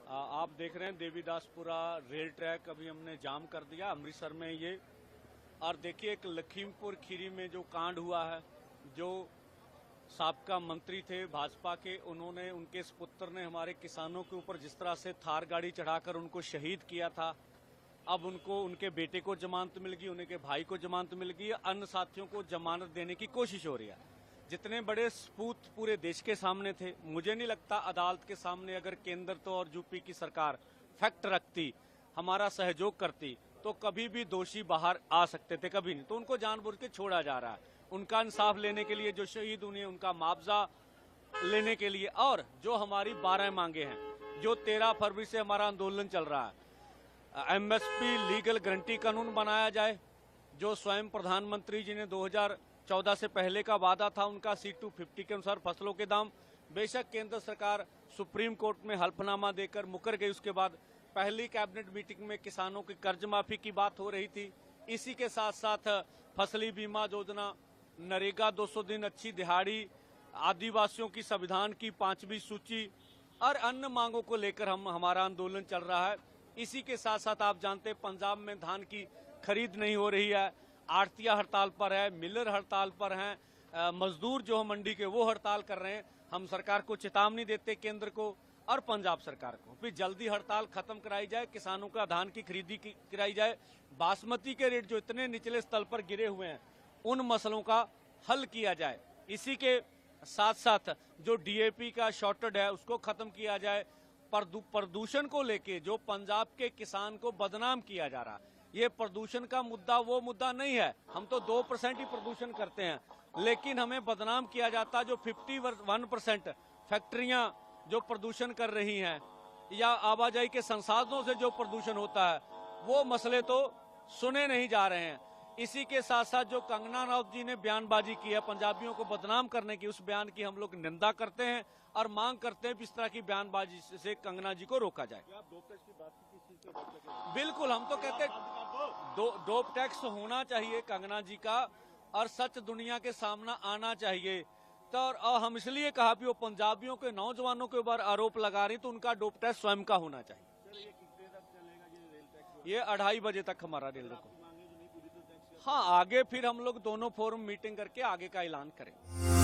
आप देख रहे हैं देवीदासपुरा रेल ट्रैक अभी हमने जाम कर दिया अमृतसर में ये। और देखिए एक लखीमपुर खीरी में जो कांड हुआ है, जो साबका मंत्री थे भाजपा के, उन्होंने उनके पुत्र ने हमारे किसानों के ऊपर जिस तरह से थार गाड़ी चढ़ाकर उनको शहीद किया था, अब उनको उनके बेटे को जमानत मिल गई, उनके भाई को जमानत मिल गई, अन्य साथियों को जमानत देने की कोशिश हो रही है। जितने बड़े सपूत पूरे देश के सामने थे, मुझे नहीं लगता अदालत के सामने अगर केंद्र तो और यूपी की सरकार फैक्ट रखती, हमारा सहयोग करती, तो कभी भी दोषी बाहर आ सकते थे, कभी नहीं। तो उनको जानबूझ के छोड़ा जा रहा है। उनका इंसाफ लेने के लिए, जो शहीद हुए उनका मुआवजा लेने के लिए, और जो हमारी 12 मांगे हैं, जो 13 फरवरी से हमारा आंदोलन चल रहा है। एमएसपी लीगल गारंटी कानून बनाया जाए, जो स्वयं प्रधानमंत्री जी ने 2014 से पहले का वादा था, उनका C250 के अनुसार फसलों के दाम। बेशक केंद्र सरकार सुप्रीम कोर्ट में हल्फनामा देकर मुकर गई, उसके बाद पहली कैबिनेट मीटिंग में किसानों की कर्ज माफी की बात हो रही थी। इसी के साथ साथ फसली बीमा योजना, नरेगा 200 दिन, अच्छी दिहाड़ी, आदिवासियों की संविधान की 5वीं सूची और अन्य मांगों को लेकर हमारा आंदोलन चल रहा है। इसी के साथ साथ आप जानते हैं पंजाब में धान की खरीद नहीं हो रही है, आड़तिया हड़ताल पर है, मिलर हड़ताल पर हैं, मजदूर जो मंडी के वो हड़ताल कर रहे हैं। हम सरकार को चेतावनी देते, केंद्र को और पंजाब सरकार को, फिर जल्दी हड़ताल खत्म कराई जाए, किसानों का धान की खरीदी कराई जाए, बासमती के रेट जो इतने निचले स्तर पर गिरे हुए हैं उन मसलों का हल किया जाए। इसी के साथ साथ जो डीएपी का शॉर्टेज है उसको खत्म किया जाए। प्रदूषण को लेके जो पंजाब के किसान को बदनाम किया जा रहा है, ये प्रदूषण का मुद्दा वो मुद्दा नहीं है। हम तो 2% ही प्रदूषण करते हैं, लेकिन हमें बदनाम किया जाता है जो 51% फैक्ट्रियां जो प्रदूषण कर रही हैं, या आवाजाही के संसाधनों से जो प्रदूषण होता है, वो मसले तो सुने नहीं जा रहे हैं। इसी के साथ साथ जो कंगना रनौत जी ने बयानबाजी की है पंजाबियों को बदनाम करने की, उस बयान की हम लोग निंदा करते हैं और मांग करते हैं इस तरह की बयानबाजी से कंगना जी को रोका जाए। बिल्कुल, हम तो कहते डोप टैक्स होना चाहिए कंगना जी का, और सच दुनिया के सामना आना चाहिए। तो और हम इसलिए कहा भी वो पंजाबियों के नौजवानों के ऊपर आरोप लगा रही, तो उनका डोप टैक्स स्वयं का होना चाहिए। ये 2:30 बजे तक हमारा रेल रोको। हाँ, आगे फिर हम लोग दोनों फोरम मीटिंग करके आगे का ऐलान करेंगे।